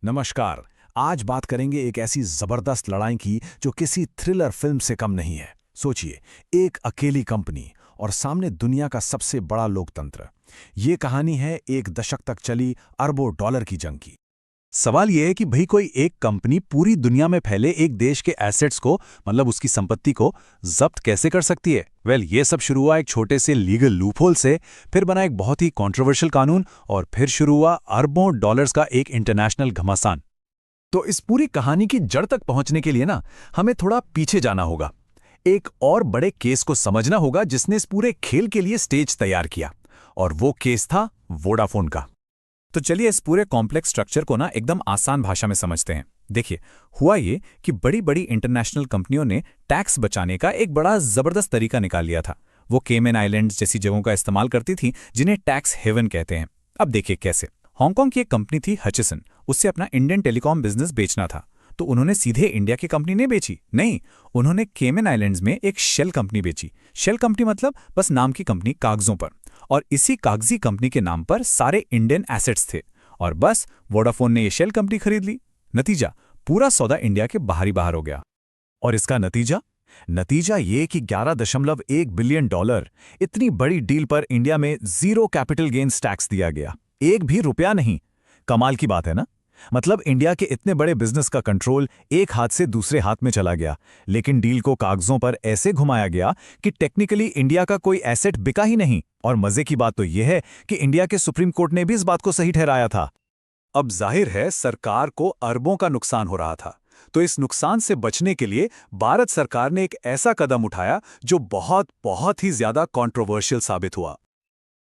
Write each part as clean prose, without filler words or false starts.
नमस्कार। आज बात करेंगे एक ऐसी जबरदस्त लड़ाई की जो किसी थ्रिलर फिल्म से कम नहीं है। सोचिए, एक अकेली कंपनी और सामने दुनिया का सबसे बड़ा लोकतंत्र। ये कहानी है एक दशक तक चली अरबों डॉलर की जंग की। सवाल यह है कि भाई कोई एक कंपनी पूरी दुनिया में फैले एक देश के एसेट्स को मतलब उसकी संपत्ति को जब्त कैसे कर सकती है। ये सब शुरू हुआ एक छोटे से लीगल लूपहोल से, फिर बना एक बहुत ही कंट्रोवर्शियल कानून और फिर शुरू हुआ अरबों डॉलर्स का एक इंटरनेशनल घमासान। तो इस पूरी कहानी की जड़ तक पहुंचने के लिए ना हमें थोड़ा पीछे जाना होगा। एक और बड़े केस को समझना होगा जिसने इस पूरे खेल के लिए स्टेज तैयार किया, और वो केस था वोडाफोन का। तो चलिए इस पूरे कॉम्प्लेक्स स्ट्रक्चर को ना एकदम आसान भाषा में समझते हैं। देखिए, हुआ ये कि बड़ी बड़ी इंटरनेशनल कंपनियों ने टैक्स बचाने का एक बड़ा जबरदस्त तरीका निकाल लिया था। वो केमन आइलैंड्स जैसी जगहों का इस्तेमाल करती थी जिन्हें टैक्स हेवन कहते हैं। अब देखिए कैसे। हांगकांग की एक कंपनी थी हचिसन, उससे अपना इंडियन टेलीकॉम बिजनेस बेचना था। तो उन्होंने सीधे इंडिया की कंपनी नहीं बेची, नहीं, उन्होंने केमन आइलैंड्स में एक शेल कंपनी बेची। शेल कंपनी मतलब बस नाम की कंपनी कागजों पर, और इसी कागजी कंपनी के नाम पर सारे इंडियन एसेट्स थे। और बस वोडाफोन ने ये शेल कंपनी खरीद ली। नतीजा, पूरा सौदा इंडिया के बाहर हो गया। और इसका नतीजा ये कि 11.1 बिलियन डॉलर इतनी बड़ी डील पर इंडिया में जीरो कैपिटल गेन्स टैक्स दिया गया। एक भी रुपया नहीं। कमाल की बात है ना। मतलब इंडिया के इतने बड़े बिजनेस का कंट्रोल एक हाथ से दूसरे हाथ में चला गया, लेकिन डील को कागजों पर ऐसे घुमाया गया कि टेक्निकली इंडिया का कोई एसेट बिका ही नहीं। और मजे की बात तो यह है कि इंडिया के सुप्रीम कोर्ट ने भी इस बात को सही ठहराया था। अब जाहिर है सरकार को अरबों का नुकसान हो रहा था, तो इस नुकसान से बचने के लिए भारत सरकार ने एक ऐसा कदम उठाया जो बहुत बहुत ही ज्यादा कंट्रोवर्शियल साबित हुआ।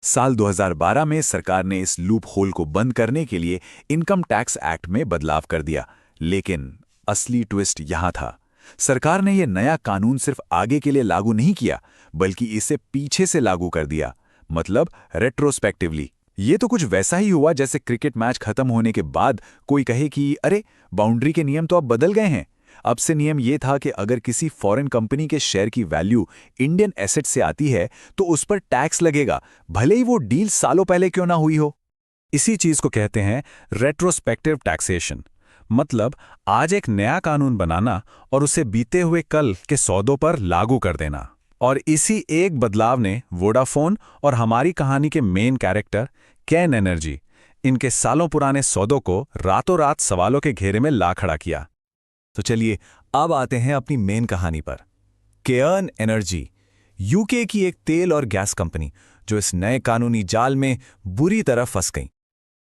साल 2012 में सरकार ने इस लूप होल को बंद करने के लिए इनकम टैक्स एक्ट में बदलाव कर दिया। लेकिन असली ट्विस्ट यहां था, सरकार ने यह नया कानून सिर्फ आगे के लिए लागू नहीं किया, बल्कि इसे पीछे से लागू कर दिया, मतलब रेट्रोस्पेक्टिवली। ये तो कुछ वैसा ही हुआ जैसे क्रिकेट मैच खत्म होने के बाद कोई कहे कि अरे, बाउंड्री के नियम तो अब बदल गए हैं। अब से नियम ये था कि अगर किसी फॉरेन कंपनी के शेयर की वैल्यू इंडियन एसेट से आती है तो उस पर टैक्स लगेगा, भले ही वो डील सालों पहले क्यों ना हुई हो। इसी चीज को कहते हैं रेट्रोस्पेक्टिव टैक्सेशन। मतलब आज एक नया कानून बनाना और उसे बीते हुए कल के सौदों पर लागू कर देना। और इसी एक बदलाव ने वोडाफोन और हमारी कहानी के मेन कैरेक्टर केन एनर्जी, इनके सालों पुराने सौदों को रातों रात सवालों के घेरे में ला खड़ा किया। तो चलिए अब आते हैं अपनी मेन कहानी पर। केन एनर्जी यूके की एक तेल और गैस कंपनी जो इस नए कानूनी जाल में बुरी तरह फंस गई।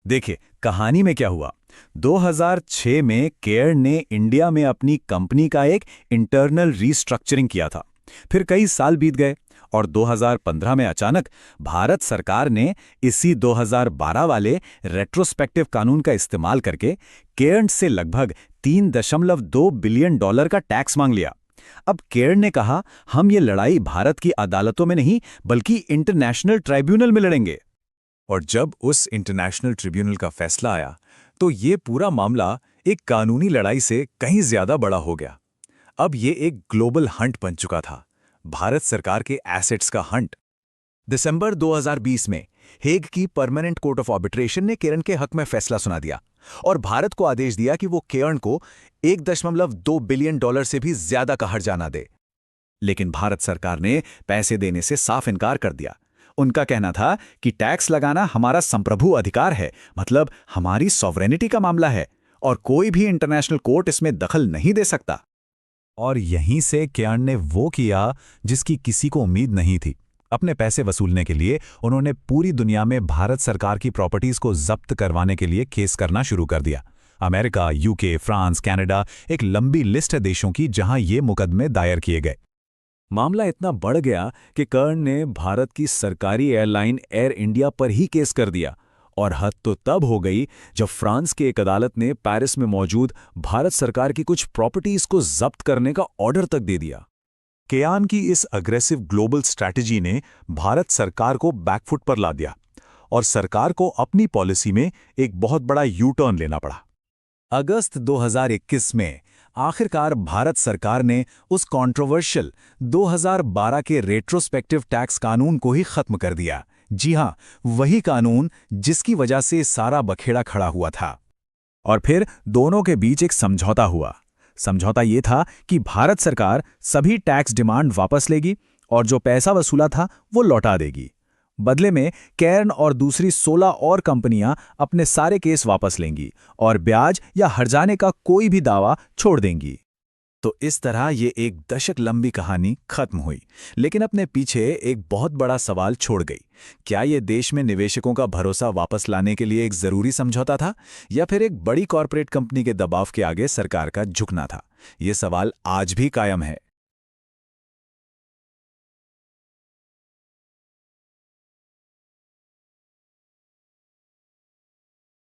देखिए कहानी में क्या हुआ। 2006 में केन ने इंडिया में अपनी कंपनी का एक इंटरनल रीस्ट्रक्चरिंग किया था। फिर कई साल बीत गए और 2015 में अचानक भारत सरकार ने इसी 2012 वाले रेट्रोस्पेक्टिव कानून का इस्तेमाल करके केन से लगभग 3.2 बिलियन डॉलर का टैक्स मांग लिया। अब केन ने कहा, हम ये लड़ाई भारत की अदालतों में नहीं बल्कि इंटरनेशनल ट्राइब्यूनल में लड़ेंगे। और जब उस इंटरनेशनल ट्रिब्यूनल का फैसला आया तो ये पूरा मामला एक कानूनी लड़ाई से कहीं ज्यादा बड़ा हो गया। अब ये एक ग्लोबल हंट बन चुका था, भारत सरकार के एसेट्स का हंट। दिसंबर 2020 में हेग की परमानेंट कोर्ट ऑफ आर्बिट्रेशन ने केन के हक में फैसला सुना दिया और भारत को आदेश दिया कि वो केन को 1.2 बिलियन डॉलर से भी ज्यादा का हर्जाना दे। लेकिन भारत सरकार ने पैसे देने से साफ इनकार कर दिया। उनका कहना था कि टैक्स लगाना हमारा संप्रभु अधिकार है, मतलब हमारी सॉवरेनिटी का मामला है और कोई भी इंटरनेशनल कोर्ट इसमें दखल नहीं दे सकता। और यहीं से केन ने वो किया जिसकी किसी को उम्मीद नहीं थी। अपने पैसे वसूलने के लिए उन्होंने पूरी दुनिया में भारत सरकार की प्रॉपर्टीज को जब्त करवाने के लिए केस करना शुरू कर दिया। अमेरिका, यूके, फ्रांस, कनाडा, एक लंबी लिस्ट है देशों की जहां ये मुकदमे दायर किए गए। मामला इतना बढ़ गया कि केन ने भारत की सरकारी एयरलाइन एयर इंडिया पर ही केस कर दिया। और हद तो तब हो गई जब फ्रांस की एक अदालत ने पेरिस में मौजूद भारत सरकार की कुछ प्रॉपर्टीज को जब्त करने का ऑर्डर तक दे दिया। केन की इस अग्रेसिव ग्लोबल स्ट्रैटेजी ने भारत सरकार को बैकफुट पर ला दिया और सरकार को अपनी पॉलिसी में एक बहुत बड़ा यू टर्न लेना पड़ा। अगस्त 2021 में आखिरकार भारत सरकार ने उस कंट्रोवर्शियल 2012 के रेट्रोस्पेक्टिव टैक्स कानून को ही खत्म कर दिया। जी हां, वही कानून जिसकी वजह से सारा बखेड़ा खड़ा हुआ था। और फिर दोनों के बीच एक समझौता हुआ। समझौता ये था कि भारत सरकार सभी टैक्स डिमांड वापस लेगी और जो पैसा वसूला था वो लौटा देगी। बदले में कैर्न और दूसरी 16 और कंपनियां अपने सारे केस वापस लेंगी और ब्याज या हर्जाने का कोई भी दावा छोड़ देंगी। तो इस तरह ये एक दशक लंबी कहानी खत्म हुई, लेकिन अपने पीछे एक बहुत बड़ा सवाल छोड़ गई। क्या ये देश में निवेशकों का भरोसा वापस लाने के लिए एक जरूरी समझौता था, या फिर एक बड़ी कॉरपोरेट कंपनी के दबाव के आगे सरकार का झुकना था? ये सवाल आज भी कायम है।